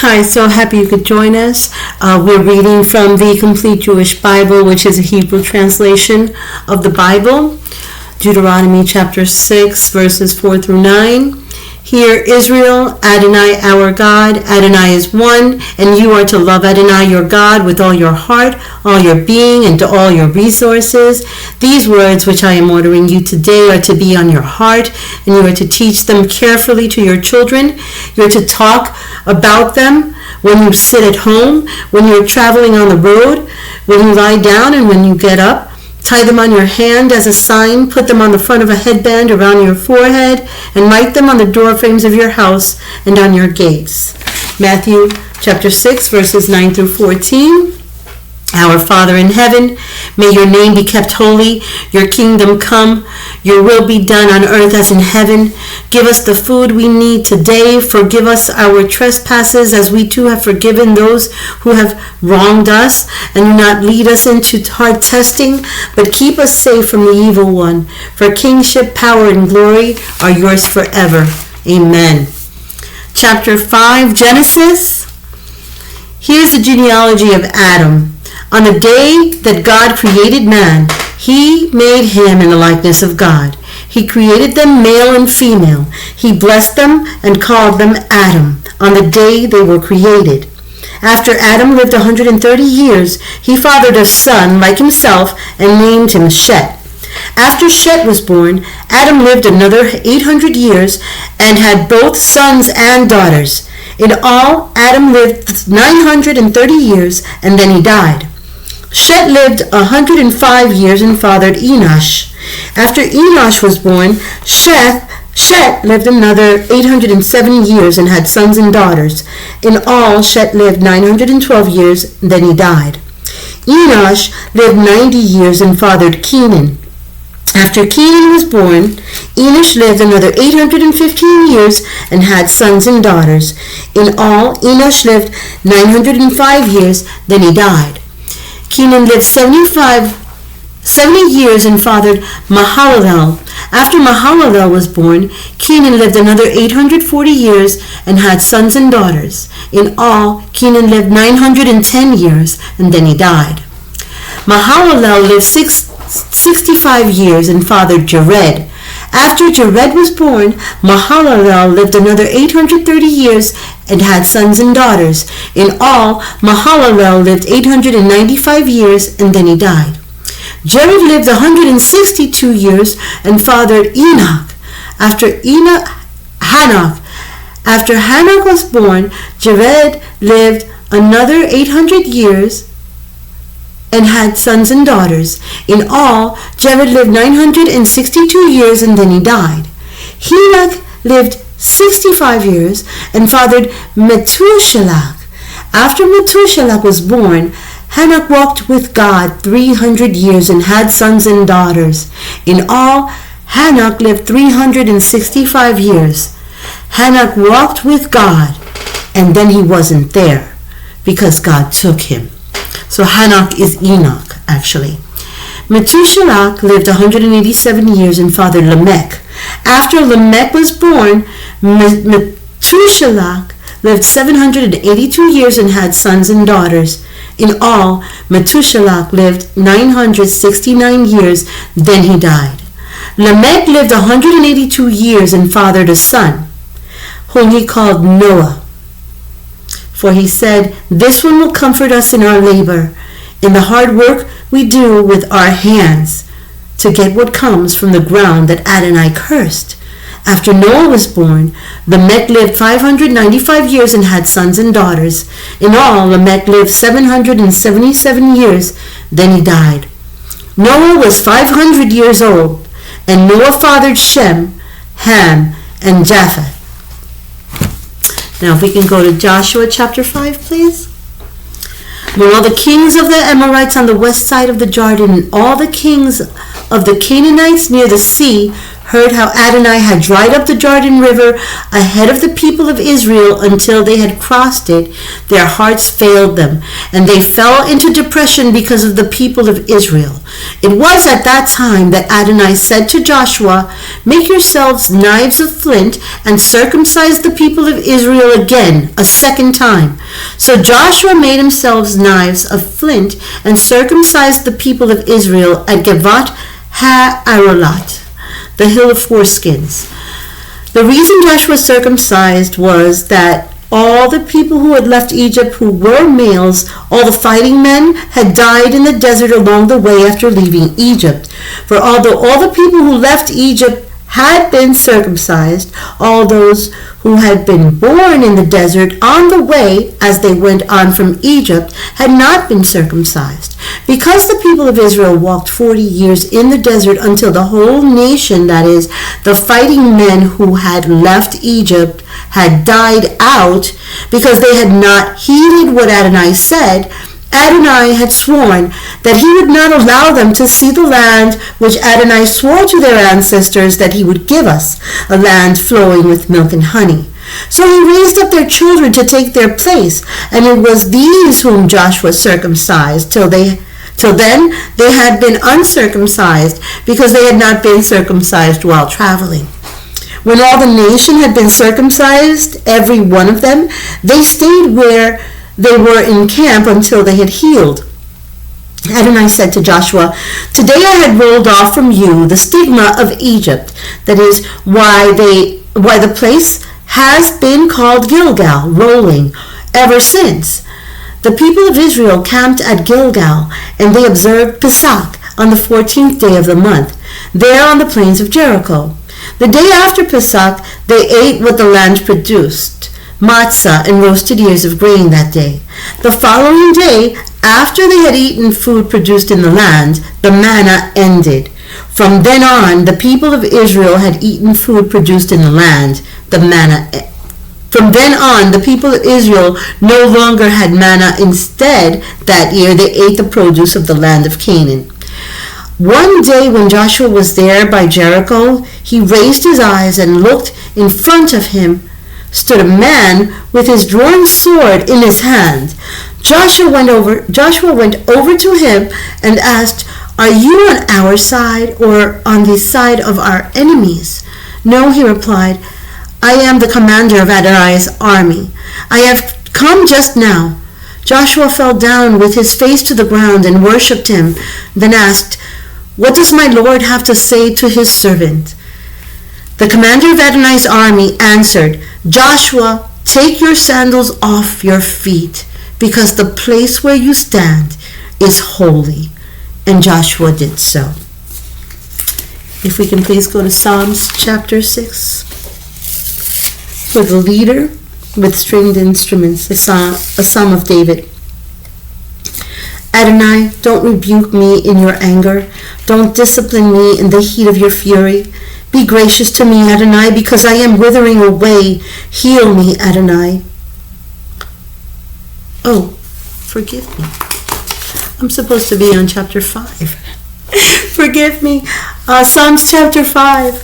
Hi, so happy you could join us. We're reading from the Complete Jewish Bible, which is a Hebrew translation of the Bible. Deuteronomy chapter 6, verses 4 through 9. Hear, Israel, Adonai our God, Adonai is one, and you are to love Adonai your God with all your heart, all your being, and to all your resources. These words which I am ordering you today are to be on your heart, and you are to teach them carefully to your children. You are to talk about them when you sit at home, when you are traveling on the road, when you lie down, and when you get up. Tie them on your hand as a sign, put them on the front of a headband around your forehead, and write them on the door frames of your house and on your gates. Matthew chapter 6, verses 9 through 14. Our Father in heaven, may your name be kept holy, your kingdom come, your will be done on earth as in heaven. Give us the food we need today. Forgive us our trespasses as we too have forgiven those who have wronged us. And do not lead us into hard testing, but keep us safe from the evil one. For kingship, power, and glory are yours forever. Amen. Chapter 5, Genesis. Here's the genealogy of Adam. On the day that God created man, he made him in the likeness of God. He created them male and female. He blessed them and called them Adam on the day they were created. After Adam lived 130 years, he fathered a son like himself and named him Shet. After Shet was born, Adam lived another 800 years and had both sons and daughters. In all, Adam lived 930 years and then he died. Shet lived 105 years and fathered Enosh. After Enosh was born, Shet lived another 807 years and had sons and daughters. In all, Shet lived 912 years, and then he died. Enosh lived 90 years and fathered Kenan. After Kenan was born, Enosh lived another 815 years and had sons and daughters. In all, Enosh lived 905 years, then he died. Kenan lived 70 years and fathered Mahalalel. After Mahalalel was born, Kenan lived another 840 years and had sons and daughters. In all, Kenan lived 910 years and then he died. Mahalalel lived 65 years and fathered Jared. After Jared was born, Mahalalel lived another 830 years and had sons and daughters. In all, Mahalalel lived 895 years and then he died. Jared lived 162 years and fathered Enoch. After Hanok was born, Jared lived another 800 years and had sons and daughters. In all, Jared lived 962 years and then he died. Henoch lived 65 years and fathered Methuselah. After Methuselah was born, Hanok walked with God 300 years and had sons and daughters. In all, Hanok lived 365 years. Hanok walked with God and then he wasn't there because God took him. So Hanok is Enoch, actually. Methuselah lived 187 years and fathered Lamech. After Lamech was born, Methuselah lived 782 years and had sons and daughters. In all, Methuselah lived 969 years, then he died. Lamech lived 182 years and fathered a son, whom he called Noah. For he said, "This one will comfort us in our labor, in the hard work we do with our hands, to get what comes from the ground that Adonai cursed." After Noah was born, Lamech lived 595 years and had sons and daughters. In all, Lamech lived 777 years, then he died. Noah was 500 years old, and Noah fathered Shem, Ham, and Japheth. Now if we can go to Joshua chapter 5, please. When all the kings of the Amorites on the west side of the Jordan and all the kings of the Canaanites near the sea heard how Adonai had dried up the Jordan River ahead of the people of Israel until they had crossed it, their hearts failed them, and they fell into depression because of the people of Israel. It was at that time that Adonai said to Joshua, "Make yourselves knives of flint and circumcise the people of Israel again, a second time." So Joshua made himself knives of flint and circumcised the people of Israel at Givat Ha-Arolat, the hill of foreskins. The reason Joshua circumcised was that all the people who had left Egypt who were males, all the fighting men, had died in the desert along the way after leaving Egypt. For although all the people who left Egypt had been circumcised, all those who had been born in the desert on the way as they went on from Egypt had not been circumcised. Because the people of Israel walked 40 years in the desert until the whole nation, that is, the fighting men who had left Egypt, had died out, because they had not heeded what Adonai said, Adonai had sworn that he would not allow them to see the land which Adonai swore to their ancestors that he would give us, a land flowing with milk and honey. So he raised up their children to take their place, and it was these whom Joshua circumcised. Till then they had been uncircumcised, because they had not been circumcised while traveling. When all the nation had been circumcised, every one of them, they stayed where they were in camp until they had healed. Adonai said to Joshua, "Today I had rolled off from you the stigma of Egypt." That is why the place has been called Gilgal, rolling, ever since. The people of Israel camped at Gilgal, and they observed Pesach on the 14th day of the month, there on the plains of Jericho. The day after Pesach, they ate what the land produced, matzah and roasted ears of grain that day. The following day, after they had eaten food produced in the land, the manna ended. From then on, the people of Israel had eaten food produced in the land. From then on, the people of Israel no longer had manna. Instead, that year, they ate the produce of the land of Canaan. One day when Joshua was there by Jericho, he raised his eyes and looked. In front of him stood a man with his drawn sword in his hand. Joshua went over to him and asked, "Are you on our side or on the side of our enemies?" "No," he replied, "I am the commander of Adonai's army. I have come just now." Joshua fell down with his face to the ground and worshipped him, then asked, "What does my Lord have to say to his servant?" The commander of Adonai's army answered, "Joshua, take your sandals off your feet, because the place where you stand is holy." And Joshua did so. If we can please go to Psalms chapter 6. For the leader with stringed instruments, a psalm of David. Adonai, don't rebuke me in your anger. Don't discipline me in the heat of your fury. Be gracious to me, Adonai, because I am withering away. Heal me, Adonai. Oh, forgive me. I'm supposed to be on chapter 5. Forgive me. Psalms chapter 5.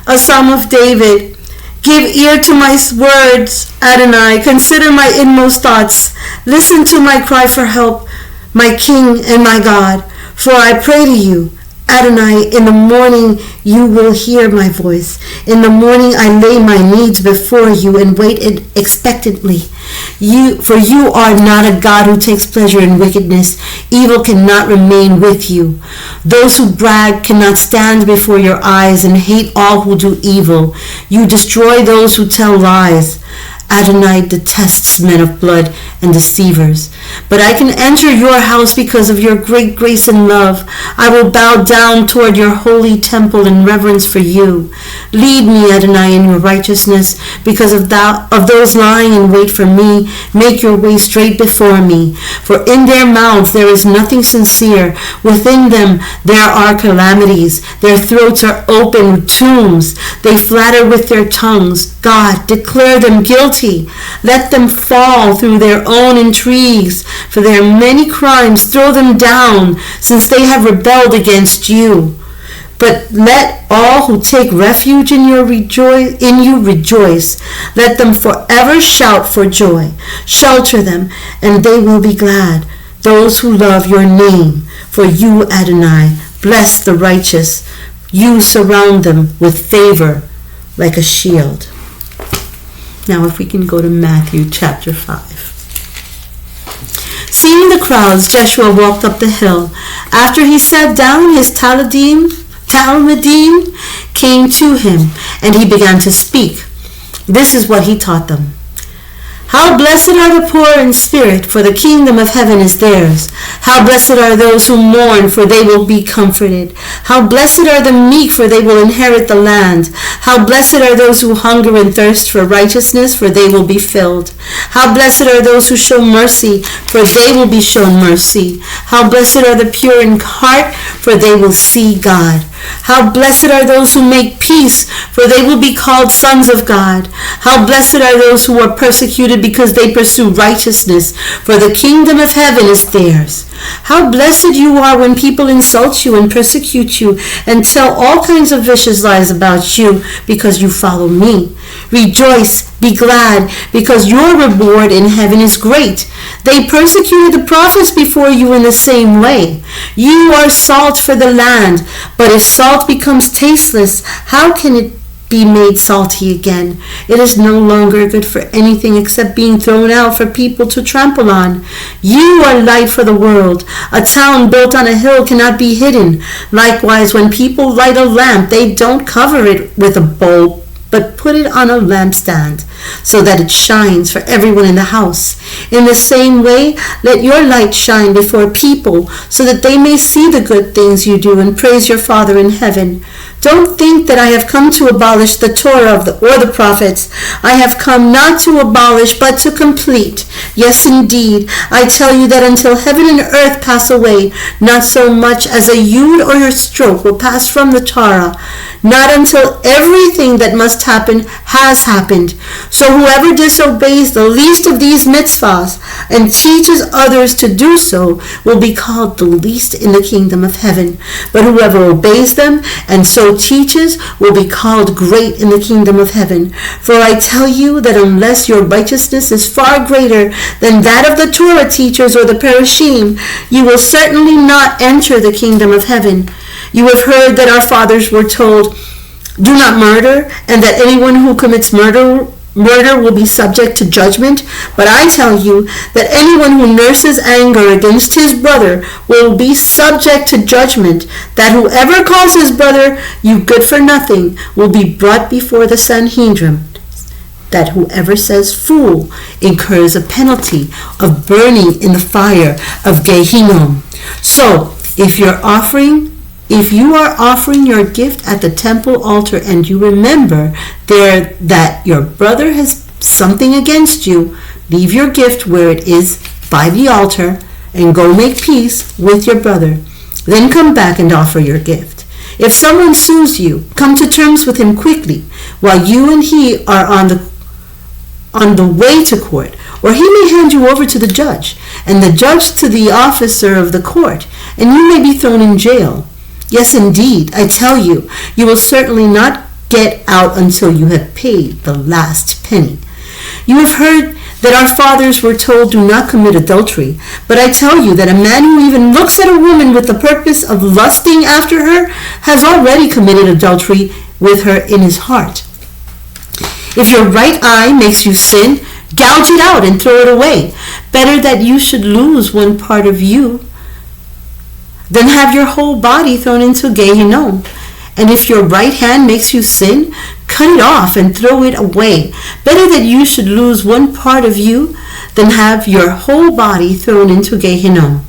A psalm of David. Give ear to my words, Adonai. Consider my inmost thoughts. Listen to my cry for help, my King and my God. For I pray to you, Adonai, in the morning you will hear my voice. In the morning I lay my needs before you and wait expectantly. For you are not a God who takes pleasure in wickedness. Evil cannot remain with you. Those who brag cannot stand before your eyes and hate all who do evil. You destroy those who tell lies. Adonai detests men of blood and deceivers. But I can enter your house because of your great grace and love. I will bow down toward your holy temple in reverence for you. Lead me, Adonai, in your righteousness because of those lying in wait for me. Make your way straight before me. For in their mouths there is nothing sincere. Within them there are calamities. Their throats are open with tombs. They flatter with their tongues. God, declare them guilty. Let them fall through their own intrigues. For their many crimes, throw them down, since they have rebelled against you. But let all who take refuge in you rejoice. Let them forever shout for joy. Shelter them, and they will be glad. Those who love your name, for you, Adonai, bless the righteous. You surround them with favor like a shield. Now if we can go to Matthew chapter 5. Seeing the crowds, Joshua walked up the hill. After he sat down, his Talmudim came to him, and he began to speak. This is what he taught them. How blessed are the poor in spirit, for the kingdom of heaven is theirs. How blessed are those who mourn, for they will be comforted. How blessed are the meek, for they will inherit the land. How blessed are those who hunger and thirst for righteousness, for they will be filled. How blessed are those who show mercy, for they will be shown mercy. How blessed are the pure in heart, for they will see God. How blessed are those who make peace, for they will be called sons of God. How blessed are those who are persecuted because they pursue righteousness, for the kingdom of heaven is theirs. How blessed you are when people insult you and persecute you and tell all kinds of vicious lies about you because you follow me. Rejoice, be glad, because your reward in heaven is great. They persecuted the prophets before you in the same way. You are salt for the land, but if salt becomes tasteless, how can it be made salty again? It is no longer good for anything except being thrown out for people to trample on. You are light for the world. A town built on a hill cannot be hidden. Likewise, when people light a lamp, they don't cover it with a bulb, but put it on a lampstand, so that it shines for everyone in the house. In the same way, let your light shine before people, so that they may see the good things you do and praise your Father in heaven. Don't think that I have come to abolish the Torah or the prophets. I have come not to abolish, but to complete. Yes, indeed, I tell you that until heaven and earth pass away, not so much as a yud or a stroke will pass from the Torah, not until everything that must happen has happened. So whoever disobeys the least of these mitzvahs and teaches others to do so will be called the least in the kingdom of heaven. But whoever obeys them and so teaches will be called great in the kingdom of heaven. For I tell you that unless your righteousness is far greater than that of the Torah teachers or the Parashim, you will certainly not enter the kingdom of heaven. You have heard that our fathers were told, do not murder, and that anyone who commits murder will be subject to judgment. But I tell you that anyone who nurses anger against his brother will be subject to judgment. That whoever calls his brother you good for nothing will be brought before the Sanhedrin. That whoever says fool incurs a penalty of burning in the fire of Gehinnom. So if you are offering your gift at the temple altar and you remember there that your brother has something against you, leave your gift where it is by the altar and go make peace with your brother. Then come back and offer your gift. If someone sues you, come to terms with him quickly while you and he are on the way to court, or he may hand you over to the judge, and the judge to the officer of the court, and you may be thrown in jail. Yes, indeed, I tell you, you will certainly not get out until you have paid the last penny. You have heard that our fathers were told, do not commit adultery. But I tell you that a man who even looks at a woman with the purpose of lusting after her has already committed adultery with her in his heart. If your right eye makes you sin, gouge it out and throw it away. Better that you should lose one part of you than have your whole body thrown into Gehinnom. And if your right hand makes you sin, cut it off and throw it away. Better that you should lose one part of you than have your whole body thrown into Gehinnom.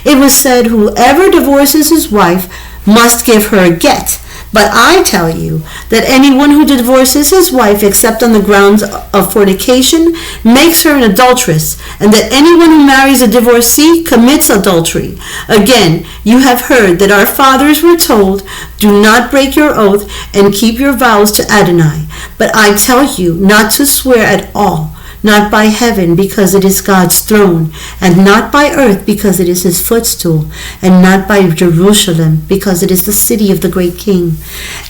It was said, whoever divorces his wife must give her a get. But I tell you that anyone who divorces his wife except on the grounds of fornication makes her an adulteress, and that anyone who marries a divorcee commits adultery. Again, you have heard that our fathers were told, do not break your oath and keep your vows to Adonai. But I tell you not to swear at all, not by heaven, because it is God's throne, and not by earth, because it is his footstool, and not by Jerusalem, because it is the city of the great king.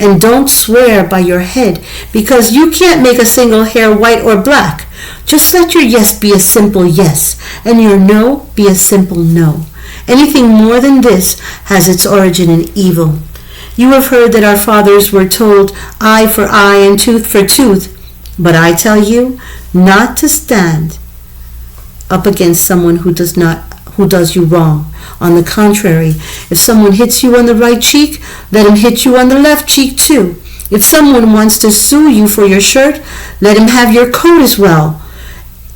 And don't swear by your head, because you can't make a single hair white or black. Just let your yes be a simple yes, and your no be a simple no. Anything more than this has its origin in evil. You have heard that our fathers were told, eye for eye and tooth for tooth. But I tell you not to stand up against someone who does you wrong. On the contrary, if someone hits you on the right cheek, let him hit you on the left cheek too. If someone wants to sue you for your shirt, let him have your coat as well.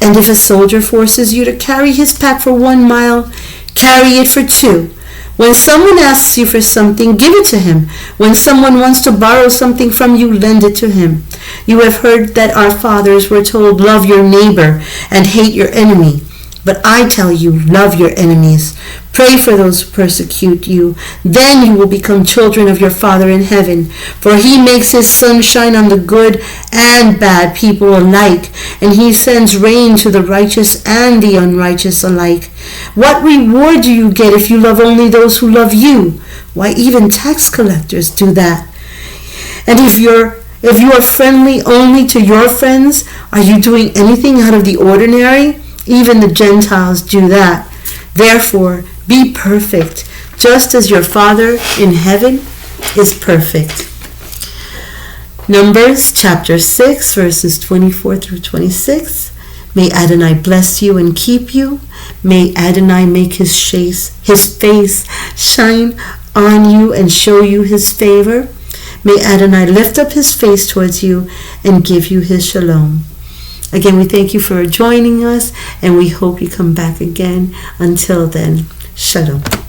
And if a soldier forces you to carry his pack for 1 mile, carry it for 2. When someone asks you for something, give it to him. When someone wants to borrow something from you, lend it to him. You have heard that our fathers were told, love your neighbor and hate your enemy. But I tell you, love your enemies. Pray for those who persecute you. Then you will become children of your Father in heaven. For he makes his sun shine on the good and bad people alike, and he sends rain to the righteous and the unrighteous alike. What reward do you get if you love only those who love you? Why, even tax collectors do that. And if you are friendly only to your friends, are you doing anything out of the ordinary? Even the Gentiles do that. Therefore, be perfect, just as your Father in heaven is perfect. Numbers chapter 6, verses 24 through 26. May Adonai bless you and keep you. May Adonai make his face shine on you and show you his favor. May Adonai lift up his face towards you and give you his shalom. Again, we thank you for joining us, and we hope you come back again. Until then, shalom.